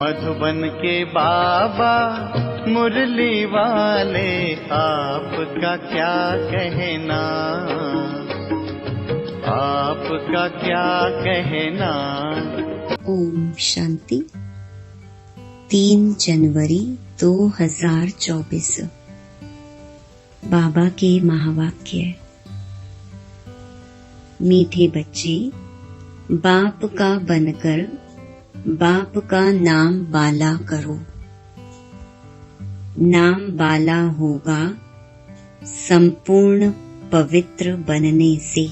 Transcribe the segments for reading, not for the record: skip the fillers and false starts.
मधुबन के बाबा मुरली वाले, आपका क्या कहना, आपका क्या कहना। ओम शांति। 3 जनवरी 2024। बाबा के महावाक्य। मीठे बच्चे, बाप का बनकर बाप का नाम बाला करो। नाम बाला होगा संपूर्ण पवित्र बनने से।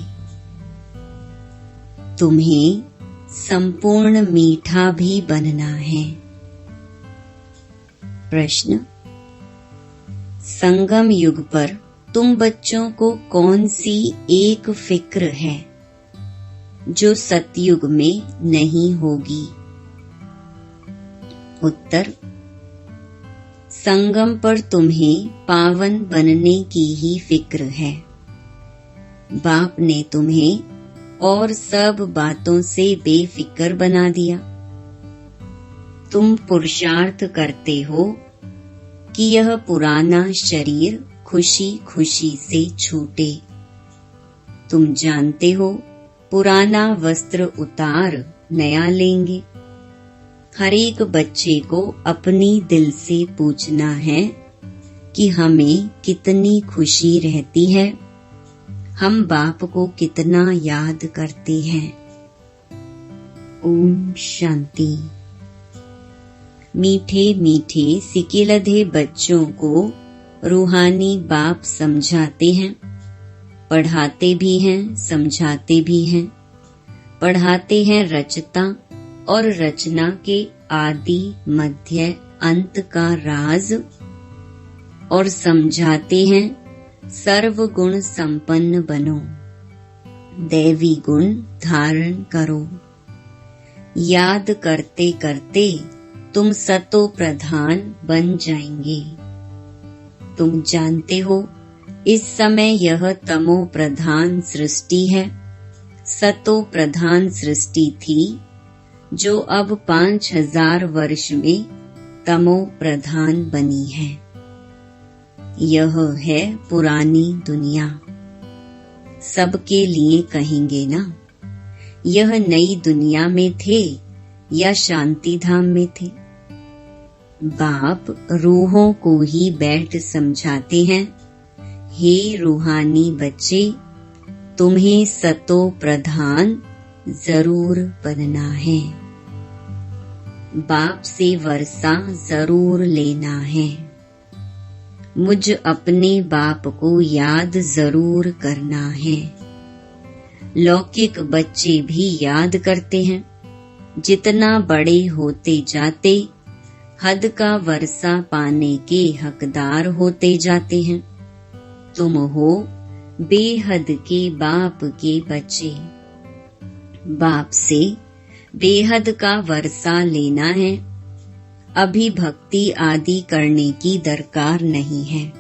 तुम्हें संपूर्ण मीठा भी बनना है। प्रश्न: संगम युग पर तुम बच्चों को कौन सी एक फिक्र है जो सतयुग में नहीं होगी? उत्तर: संगम पर तुम्हें पावन बनने की ही फिक्र है। बाप ने तुम्हें और सब बातों से बेफिक्र बना दिया। तुम पुरुषार्थ करते हो कि यह पुराना शरीर खुशी खुशी से छूटे। तुम जानते हो पुराना वस्त्र उतार नया लेंगे। हर एक बच्चे को अपनी दिल से पूछना है कि हमें कितनी खुशी रहती है, हम बाप को कितना याद करते हैं। ओम शांति। मीठे मीठे सिकिलधे बच्चों को रूहानी बाप समझाते हैं, पढ़ाते भी हैं, समझाते भी हैं। पढ़ाते हैं रचता और रचना के आदि मध्य अंत का राज, और समझाते हैं सर्व गुण संपन्न बनो, दैवी गुण धारण करो। याद करते करते तुम सतो प्रधान बन जाएंगे। तुम जानते हो इस समय यह तमो प्रधान सृष्टि है। सतो प्रधान सृष्टि थी जो अब 5000 वर्ष में तमो प्रधान बनी है। यह है पुरानी दुनिया। सबके लिए कहेंगे ना, यह नई दुनिया में थे या शांति धाम में थे? बाप रूहों को ही बैठ समझाते हैं, हे रूहानी बच्चे, तुम्हें सतो प्रधान जरूर बनना है। बाप से वर्षा जरूर लेना है। मुझ अपने बाप को याद जरूर करना है। लौकिक बच्चे भी याद करते हैं। जितना बड़े होते जाते, हद का वर्षा पाने के हकदार होते जाते हैं। तुम हो बेहद के बाप के बच्चे। बाप से बेहद का वर्षा लेना है। अभी भक्ति आदि करने की दरकार नहीं है।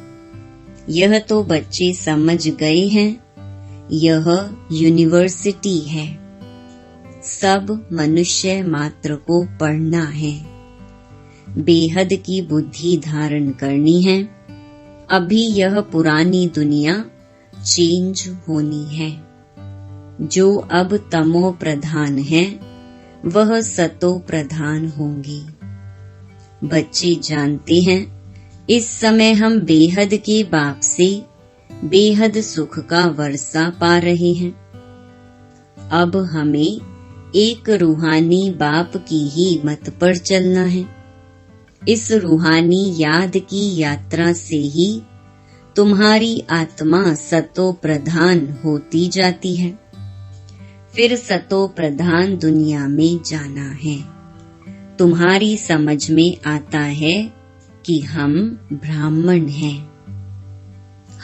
यह तो बच्चे समझ गए हैं। यह यूनिवर्सिटी है। सब मनुष्य मात्र को पढ़ना है। बेहद की बुद्धि धारण करनी है। अभी यह पुरानी दुनिया चेंज होनी है। जो अब तमो प्रधान है, वह सतो प्रधान होंगी। बच्चे जानते हैं इस समय हम बेहद के बाप से बेहद सुख का वर्षा पा रहे हैं। अब हमें एक रूहानी बाप की ही मत पर चलना है। इस रूहानी याद की यात्रा से ही तुम्हारी आत्मा सतो प्रधान होती जाती है। फिर सतो प्रधान दुनिया में जाना है। तुम्हारी समझ में आता है कि हम ब्राह्मण हैं।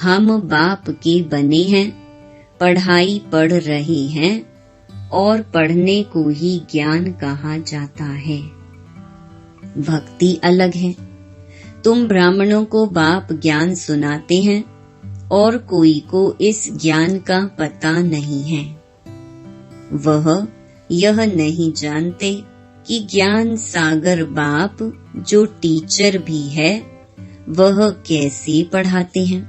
हम बाप के बने हैं, पढ़ाई पढ़ रहे हैं और पढ़ने को ही ज्ञान कहा जाता है। भक्ति अलग है। तुम ब्राह्मणों को बाप ज्ञान सुनाते हैं और कोई को इस ज्ञान का पता नहीं है। वह यह नहीं जानते कि ज्ञान सागर बाप जो टीचर भी है वह कैसे पढ़ाते हैं।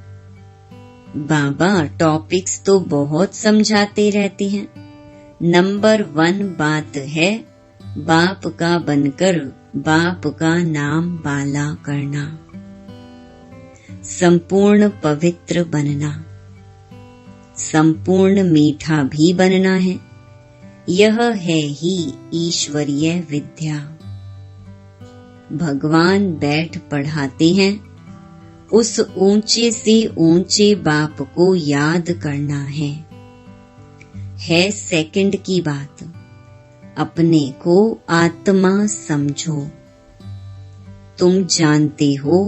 बाबा टॉपिक्स तो बहुत समझाते रहते हैं। नंबर 1 बात है बाप का बनकर बाप का नाम बाला करना, संपूर्ण पवित्र बनना, संपूर्ण मीठा भी बनना है। यह है ही ईश्वरीय विद्या। भगवान बैठ पढ़ाते हैं। उस ऊंचे से ऊंचे बाप को याद करना है सेकंड की बात। अपने को आत्मा समझो। तुम जानते हो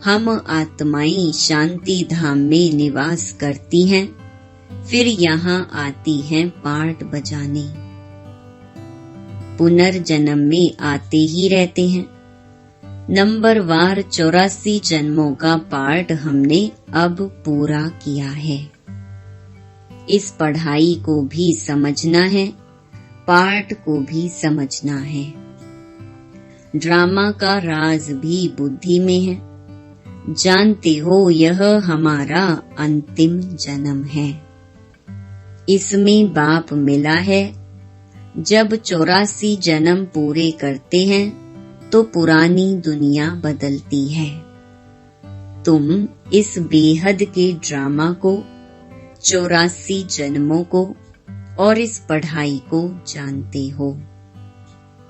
हम आत्माएं शांति धाम में निवास करती हैं, फिर यहाँ आती हैं पार्ट बजाने। पुनर्जन्म में आते ही रहते हैं। नंबर वार 84 जन्मों का पार्ट हमने अब पूरा किया है। इस पढ़ाई को भी समझना है, पार्ट को भी समझना है। ड्रामा का राज भी बुद्धि में है। जानते हो यह हमारा अंतिम जन्म है। इसमें बाप मिला है। जब 84 जन्म पूरे करते हैं तो पुरानी दुनिया बदलती है। तुम इस बेहद के ड्रामा को, 84 जन्मों को और इस पढ़ाई को जानते हो।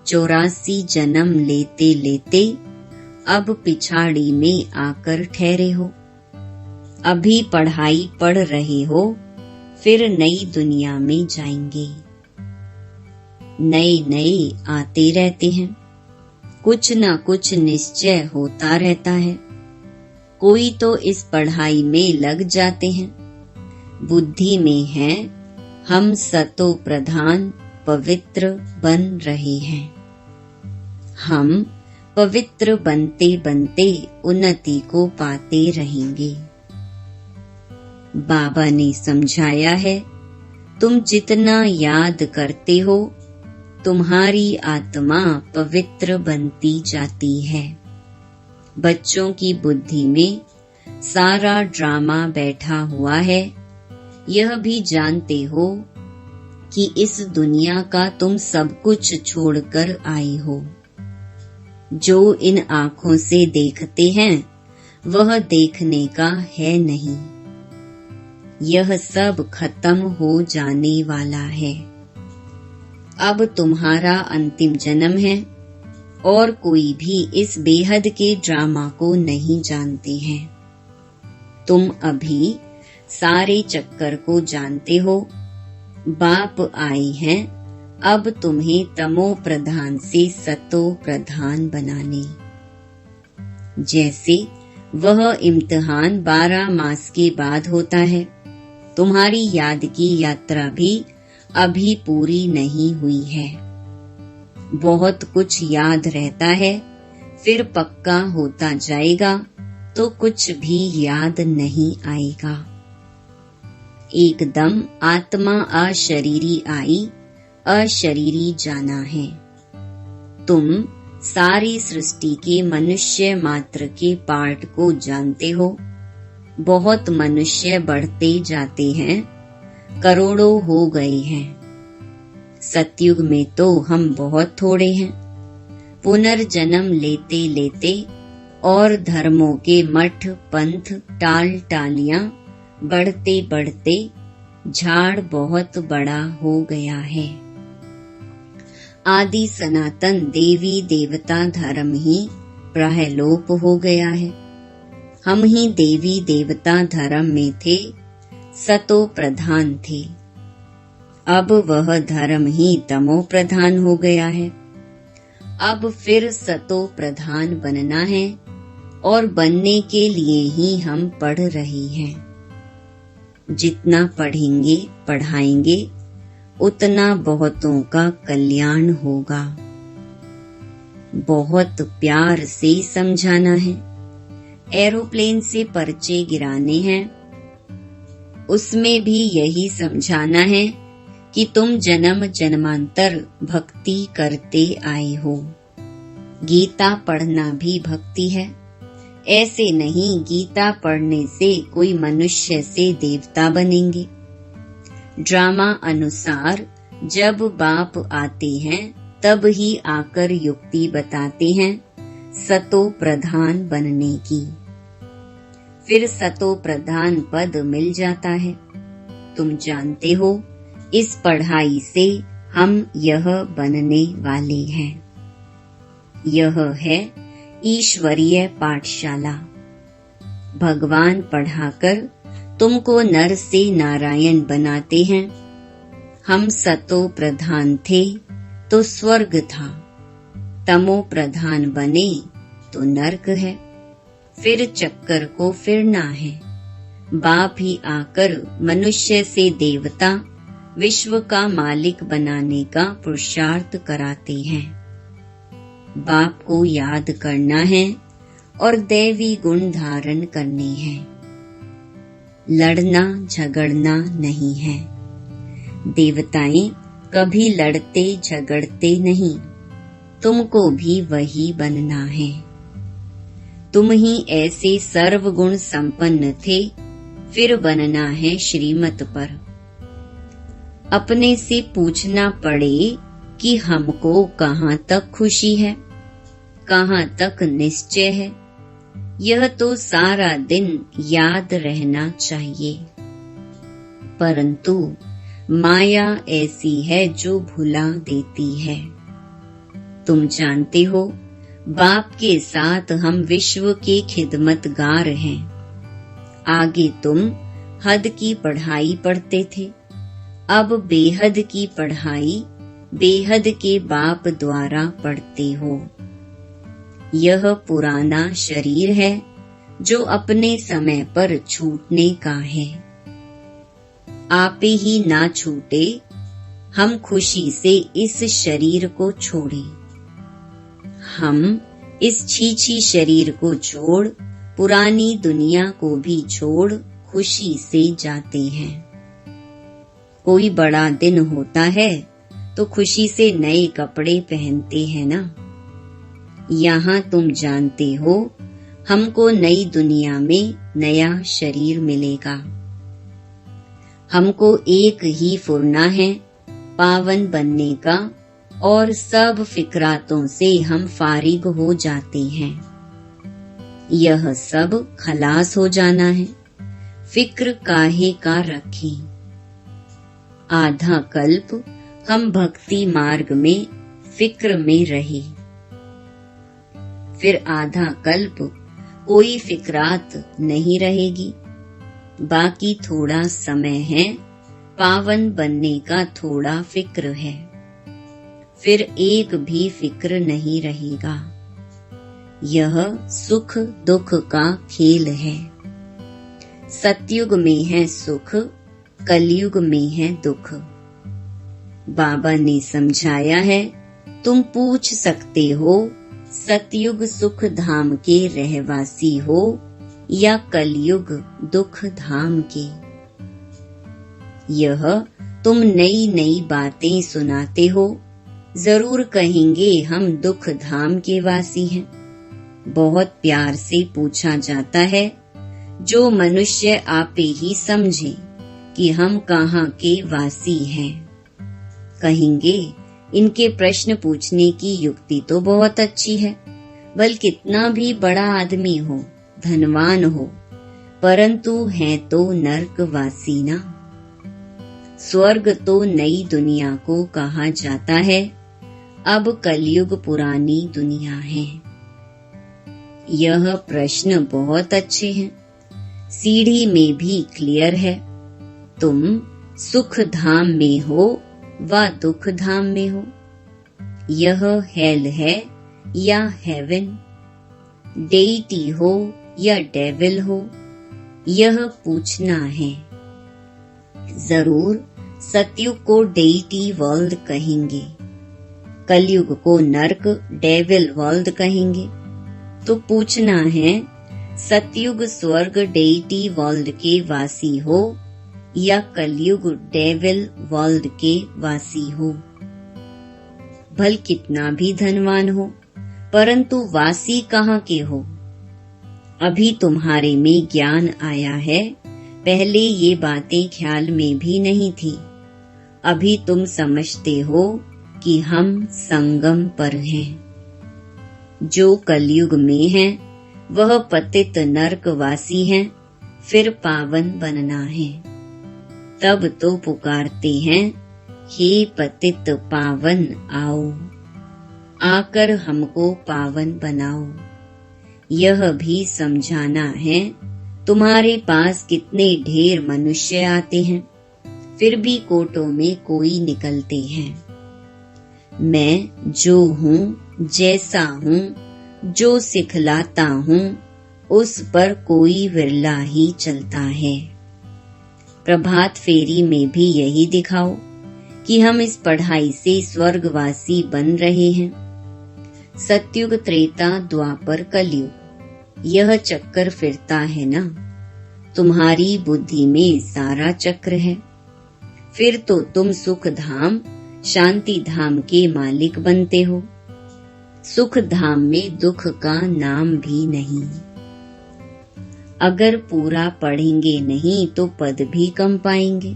84 जन्म लेते लेते अब पिछाड़ी में आकर ठहरे हो। अभी पढ़ाई पढ़ रहे हो, फिर नई दुनिया में जाएंगे। नए नए आते रहते हैं। कुछ न कुछ निश्चय होता रहता है। कोई तो इस पढ़ाई में लग जाते हैं। बुद्धि में है हम सतो प्रधान पवित्र बन रहे हैं। हम पवित्र बनते बनते उन्नति को पाते रहेंगे। बाबा ने समझाया है, तुम जितना याद करते हो तुम्हारी आत्मा पवित्र बनती जाती है। बच्चों की बुद्धि में सारा ड्रामा बैठा हुआ है। यह भी जानते हो कि इस दुनिया का तुम सब कुछ छोड़कर आए हो। जो इन आँखों से देखते हैं वह देखने का है नहीं। यह सब खत्म हो जाने वाला है। अब तुम्हारा अंतिम जन्म है और कोई भी इस बेहद के ड्रामा को नहीं जानते हैं। तुम अभी सारे चक्कर को जानते हो। बाप आए हैं अब तुम्हें तमो प्रधान से सतो प्रधान बनाने। जैसे वह इम्तिहान 12 मास के बाद होता है, तुम्हारी याद की यात्रा भी अभी पूरी नहीं हुई है। बहुत कुछ याद रहता है, फिर पक्का होता जाएगा तो कुछ भी याद नहीं आएगा। एकदम आत्मा अशरीरी आई, अशरीरी जाना है। तुम सारी सृष्टि के मनुष्य मात्र के पार्ट को जानते हो। बहुत मनुष्य बढ़ते जाते हैं, करोड़ों हो गए हैं। सतयुग में तो हम बहुत थोड़े हैं। पुनर्जन्म लेते लेते और धर्मों के मठ पंथ टाल टालियां बढ़ते बढ़ते झाड़ बहुत बड़ा हो गया है। आदि सनातन देवी देवता धर्म ही प्रहलोप हो गया है। हम ही देवी देवता धर्म में थे, सतो प्रधान थे। अब वह धर्म ही तमो प्रधान हो गया है। अब फिर सतो प्रधान बनना है और बनने के लिए ही हम पढ़ रहे हैं। जितना पढ़ेंगे पढ़ाएंगे उतना बहुतों का कल्याण होगा। बहुत प्यार से समझाना है। एरोप्लेन से पर्चे गिराने हैं, उसमें भी यही समझाना है कि तुम जन्म जन्मांतर भक्ति करते आए हो। गीता पढ़ना भी भक्ति है। ऐसे नहीं गीता पढ़ने से कोई मनुष्य से देवता बनेंगे। ड्रामा अनुसार जब बाप आते हैं तब ही आकर युक्ति बताते हैं सतो प्रधान बनने की। फिर सतो प्रधान पद मिल जाता है। तुम जानते हो इस पढ़ाई से हम यह बनने वाले हैं। यह है ईश्वरीय पाठशाला। भगवान पढ़ाकर तुमको नर से नारायण बनाते हैं। हम सतो प्रधान थे तो स्वर्ग था, तमो प्रधान बने तो नरक है। फिर चक्कर को फिरना है। बाप ही आकर मनुष्य से देवता, विश्व का मालिक बनाने का पुरुषार्थ कराते हैं। बाप को याद करना है और दैवी गुण धारण करने हैं। लड़ना झगड़ना नहीं है। देवताएं कभी लड़ते झगड़ते नहीं। तुमको भी वही बनना है। तुम ही ऐसे सर्वगुण संपन्न थे, फिर बनना है श्रीमत पर। अपने से पूछना पड़े कि हमको कहाँ तक खुशी है, कहाँ तक निश्चय है। यह तो सारा दिन याद रहना चाहिए। परंतु माया ऐसी है जो भुला देती है। तुम जानते हो बाप के साथ हम विश्व के खिदमतगार हैं। आगे तुम हद की पढ़ाई पढ़ते थे, अब बेहद की पढ़ाई बेहद के बाप द्वारा पढ़ते हो। यह पुराना शरीर है जो अपने समय पर छूटने का है। आप ही ना छूटे, हम खुशी से इस शरीर को छोड़ें। हम इस छीछी शरीर को छोड़ पुरानी दुनिया को भी छोड़ खुशी से जाते हैं। कोई बड़ा दिन होता है तो खुशी से नए कपड़े पहनते हैं ना। यहाँ तुम जानते हो हमको नई दुनिया में नया शरीर मिलेगा। हमको एक ही फुरना है पावन बनने का, और सब फिक्रातों से हम फारिग हो जाते हैं। यह सब खलास हो जाना है। फिक्र काहे का रखें। आधा कल्प हम भक्ति मार्ग में फिक्र में रहे, फिर आधा कल्प कोई फिक्रात नहीं रहेगी। बाकी थोड़ा समय है, पावन बनने का थोड़ा फिक्र है। फिर एक भी फिक्र नहीं रहेगा। यह सुख दुख का खेल है। सतयुग में है सुख, कलयुग में है दुख। बाबा ने समझाया है, तुम पूछ सकते हो सतयुग सुख धाम के रहवासी हो या कलयुग दुख धाम के। यह तुम नई नई बातें सुनाते हो, जरूर कहेंगे हम दुख धाम के वासी हैं। बहुत प्यार से पूछा जाता है, जो मनुष्य आपे ही समझे कि हम कहाँ के वासी हैं। कहेंगे इनके प्रश्न पूछने की युक्ति तो बहुत अच्छी है, बल्कि कितना भी बड़ा आदमी हो, धनवान हो, परंतु है तो नरकवासी ना। स्वर्ग तो नई दुनिया को कहा जाता है, अब कलयुग पुरानी दुनिया है। यह प्रश्न बहुत अच्छे हैं, सीढ़ी में भी क्लियर है। तुम सुख धाम में हो व दुख धाम में हो। यह हेल है या हेवन, डेइटी हो या डेविल हो, यह पूछना है। जरूर सतयुग को डेइटी वर्ल्ड कहेंगे, कलयुग को नरक डेविल वर्ल्ड कहेंगे। तो पूछना है, सतयुग स्वर्ग डेइटी वर्ल्ड के वासी हो या कलयुग डेविल वर्ल्ड के वासी हो। भल कितना भी धनवान हो, परंतु वासी कहाँ के हो। अभी तुम्हारे में ज्ञान आया है, पहले ये बातें ख्याल में भी नहीं थी। अभी तुम समझते हो कि हम संगम पर हैं। जो कलयुग में है वह पतित नरकवासी हैं, फिर पावन बनना है। तब तो पुकारते हैं, हे पतित पावन आओ, आकर हमको पावन बनाओ। यह भी समझाना है, तुम्हारे पास कितने ढेर मनुष्य आते हैं, फिर भी कोटों में कोई निकलते हैं। मैं जो हूँ, जैसा हूँ, जो सिखलाता हूँ, उस पर कोई विरला ही चलता है। प्रभात फेरी में भी यही दिखाओ कि हम इस पढ़ाई से स्वर्गवासी बन रहे हैं। सतयुग, त्रेता, द्वापर, कलयुग, यह चक्कर फिरता है ना। तुम्हारी बुद्धि में सारा चक्र है। फिर तो तुम सुख धाम, शांति धाम के मालिक बनते हो। सुख धाम में दुख का नाम भी नहीं। अगर पूरा पढ़ेंगे नहीं तो पद भी कम पाएंगे।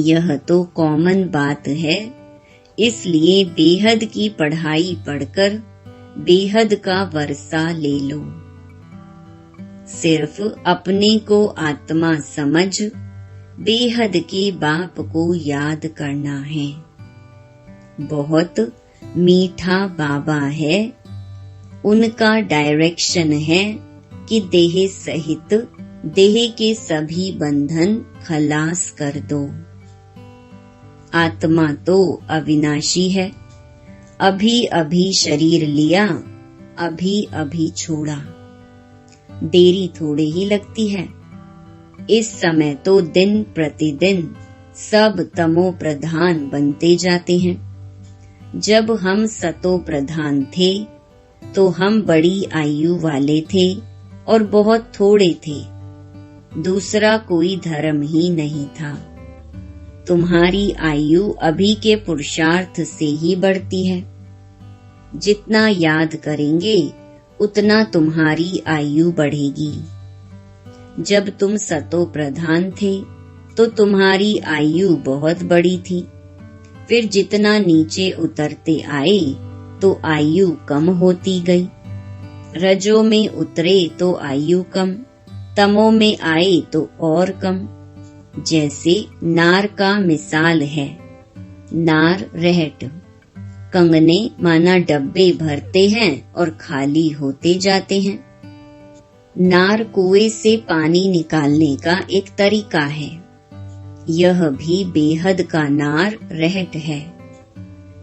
यह तो कॉमन बात है। इसलिए बेहद की पढ़ाई पढ़कर बेहद का वर्षा ले लो। सिर्फ अपने को आत्मा समझ बेहद के बाप को याद करना है। बहुत मीठा बाबा है। उनका डायरेक्शन है कि देह सहित देह के सभी बंधन खलास कर दो। आत्मा तो अविनाशी है। अभी अभी शरीर लिया, अभी अभी छोड़ा। देरी थोड़ी ही लगती है। इस समय तो दिन प्रतिदिन सब तमो प्रधान बनते जाते हैं। जब हम सतो प्रधान थे तो हम बड़ी आयु वाले थे और बहुत थोड़े थे। दूसरा कोई धर्म ही नहीं था। तुम्हारी आयु अभी के पुरुषार्थ से ही बढ़ती है। जितना याद करेंगे उतना तुम्हारी आयु बढ़ेगी। जब तुम सतो प्रधान थे तो तुम्हारी आयु बहुत बड़ी थी। फिर जितना नीचे उतरते आए तो आयु कम होती गई। रजो में उतरे तो आयु कम, तमो में आए तो और कम। जैसे नार का मिसाल है। नार रहट, कंगने माना डब्बे भरते हैं और खाली होते जाते हैं। नार कुएं से पानी निकालने का एक तरीका है। यह भी बेहद का नार रहट है।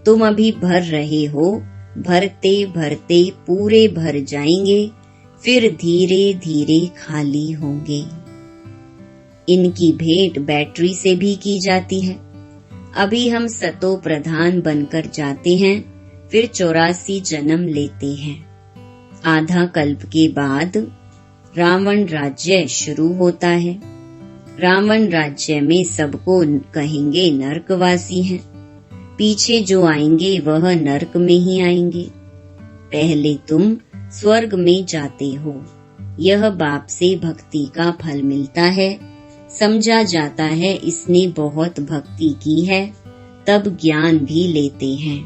तुम अभी भर रहे हो, भरते भरते पूरे भर जाएंगे, फिर धीरे धीरे खाली होंगे। इनकी भेंट बैटरी से भी की जाती है। अभी हम सतो प्रधान बनकर जाते हैं, फिर 84 जन्म लेते हैं। आधा कल्प के बाद रावण राज्य शुरू होता है। रावण राज्य में सबको कहेंगे नरकवासी हैं। पीछे जो आएंगे वह नरक में ही आएंगे। पहले तुम स्वर्ग में जाते हो। यह बाप से भक्ति का फल मिलता है। समझा जाता है इसने बहुत भक्ति की है, तब ज्ञान भी लेते हैं।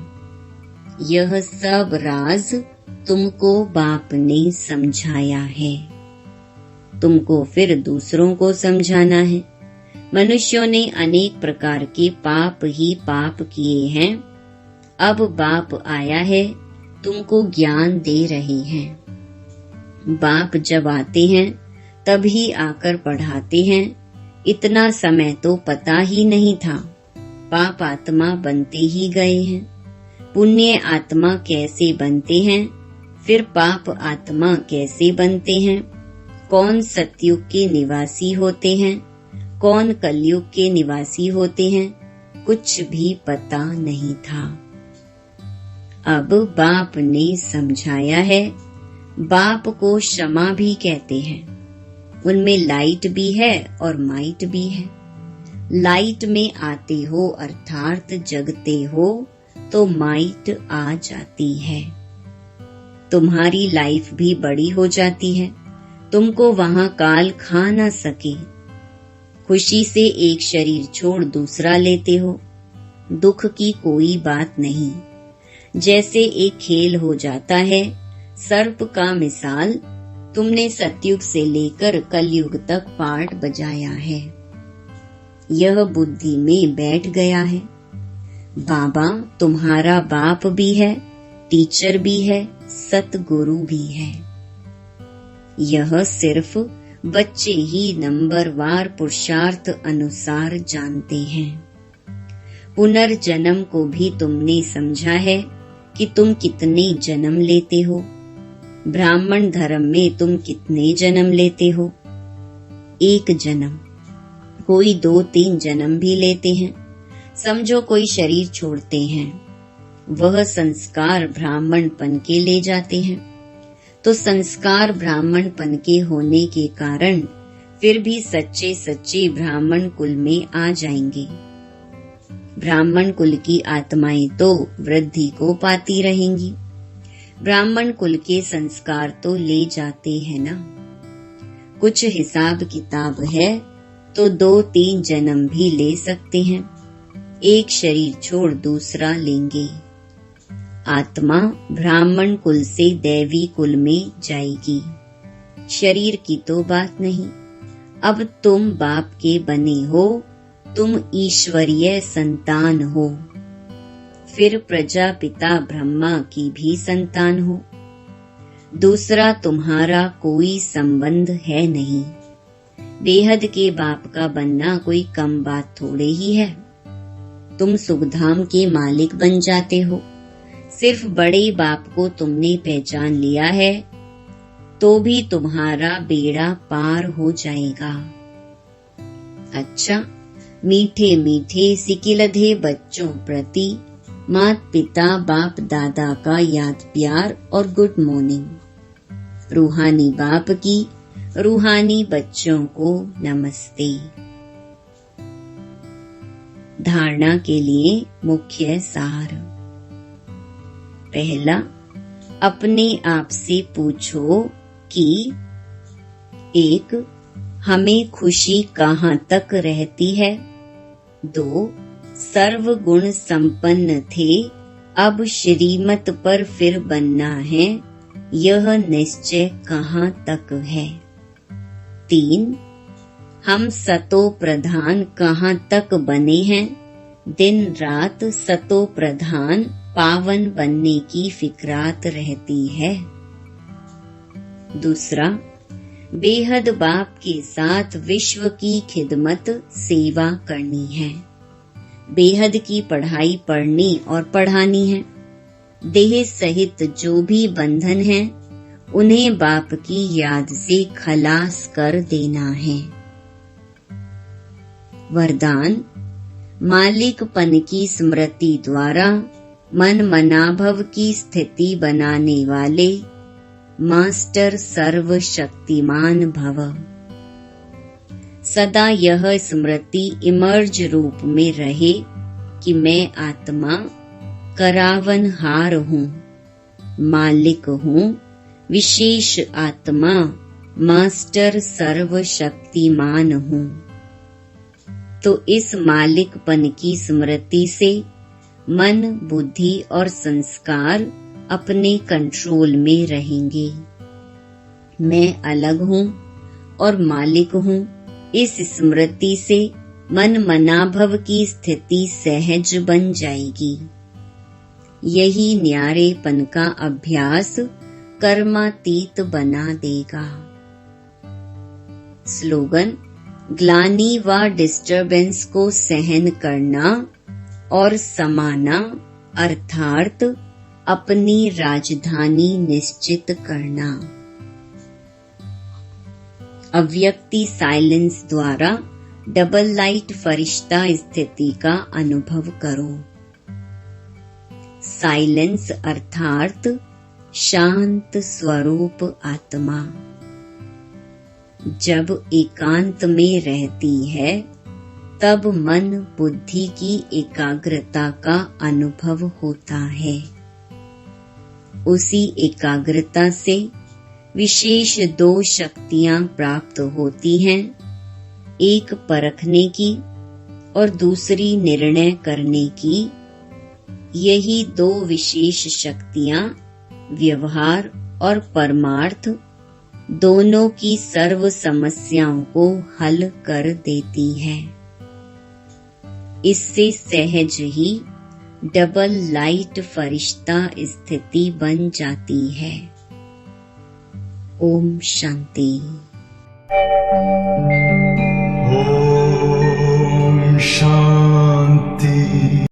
यह सब राज तुमको बाप ने समझाया है। तुमको फिर दूसरों को समझाना है। मनुष्यों ने अनेक प्रकार के पाप ही पाप किए हैं। अब बाप आया है, तुमको ज्ञान दे रहे हैं। बाप जब आते हैं तभी आकर पढ़ाते हैं। इतना समय तो पता ही नहीं था। पाप आत्मा बनते ही गए हैं। पुण्य आत्मा कैसे बनते हैं, फिर पाप आत्मा कैसे बनते हैं, कौन सतयुग के निवासी होते हैं, कौन कलयुग के निवासी होते हैं, कुछ भी पता नहीं था। अब बाप ने समझाया है। बाप को क्षमा भी कहते हैं। उनमें लाइट भी है और माइट भी है। लाइट में आते हो अर्थात जगते हो तो माइट आ जाती है। तुम्हारी लाइफ भी बड़ी हो जाती है, तुमको वहां काल खा न सके। खुशी से एक शरीर छोड़ दूसरा लेते हो, दुख की कोई बात नहीं। जैसे एक खेल हो जाता है, सर्प का मिसाल तुमने सतयुग से लेकर कलयुग तक पाठ बजाया है। यह बुद्धि में बैठ गया है। बाबा तुम्हारा बाप भी है, टीचर भी है, सतगुरु भी है। यह सिर्फ बच्चे ही नंबरवार पुरुषार्थ अनुसार जानते हैं। पुनर्जन्म को भी तुमने समझा है कि तुम कितने जन्म लेते हो। ब्राह्मण धर्म में तुम कितने जन्म लेते हो? एक जन्म, कोई 2-3 जन्म भी लेते हैं। समझो कोई शरीर छोड़ते हैं, वह संस्कार ब्राह्मणपन के ले जाते हैं। तो संस्कार ब्राह्मणपन के होने के कारण फिर भी सच्चे सच्चे ब्राह्मण कुल में आ जाएंगे। ब्राह्मण कुल की आत्माएं तो वृद्धि को पाती रहेंगी। ब्राह्मण कुल के संस्कार तो ले जाते हैं ना। कुछ हिसाब किताब है तो 2-3 जन्म भी ले सकते हैं, एक शरीर छोड़ दूसरा लेंगे। आत्मा ब्राह्मण कुल से दैवी कुल में जाएगी। शरीर की तो बात नहीं। अब तुम बाप के बने हो, तुम ईश्वरीय संतान हो। फिर प्रजापिता ब्रह्मा की भी संतान हो। दूसरा तुम्हारा कोई संबंध है नहीं। बेहद के बाप का बनना कोई कम बात थोड़े ही है। तुम सुखधाम के मालिक बन जाते हो। सिर्फ बड़े बाप को तुमने पहचान लिया है तो भी तुम्हारा बेड़ा पार हो जाएगा। अच्छा, मीठे मीठे सिकिलधे बच्चों प्रति मात पिता बाप दादा का याद प्यार और गुड मॉर्निंग। रूहानी बाप की रूहानी बच्चों को नमस्ते। धारणा के लिए मुख्य सार। पहला, अपने आप से पूछो कि 1. हमें खुशी कहाँ तक रहती है। 2. सर्व गुण संपन्न थे, अब श्रीमत पर फिर बनना है, यह निश्चय कहाँ तक है। 3. हम सतो प्रधान कहाँ तक बने हैं। दिन रात सतो प्रधान पावन बनने की फिक्रात रहती है। दूसरा, बेहद बाप के साथ विश्व की खिदमत सेवा करनी है। बेहद की पढ़ाई पढ़नी और पढ़ानी है। देह सहित जो भी बंधन है उन्हें बाप की याद से खलास कर देना है। वरदान, मालिकपन की स्मृति द्वारा मन मनाभव की स्थिति बनाने वाले मास्टर सर्वशक्तिमान भव। सदा यह स्मृति इमर्ज रूप में रहे कि मैं आत्मा करावनहार हूँ, मालिक हूँ, विशेष आत्मा, मास्टर सर्वशक्तिमान हूँ। तो इस मालिकपन की स्मृति से मन, बुद्धि और संस्कार अपने कंट्रोल में रहेंगे। मैं अलग हूँ और मालिक हूँ। इस स्मृति से मन मनाभव की स्थिति सहज बन जाएगी। यही न्यारेपन का अभ्यास कर्मातीत बना देगा। स्लोगन, ग्लानि व डिस्टर्बेंस को सहन करना और समाना अर्थात अपनी राजधानी निश्चित करना। अव्यक्ति साइलेंस द्वारा डबल लाइट फरिश्ता स्थिति का अनुभव करो। साइलेंस अर्थात शांत स्वरूप आत्मा जब एकांत में रहती है तब मन बुद्धि की एकाग्रता का अनुभव होता है। उसी एकाग्रता से विशेष 2 शक्तियां प्राप्त होती हैं, एक परखने की और दूसरी निर्णय करने की। यही 2 विशेष शक्तियां व्यवहार और परमार्थ दोनों की सर्व समस्याओं को हल कर देती है। इससे सहज ही डबल लाइट फरिश्ता स्थिति बन जाती है। ओम शांति। ओम शांति।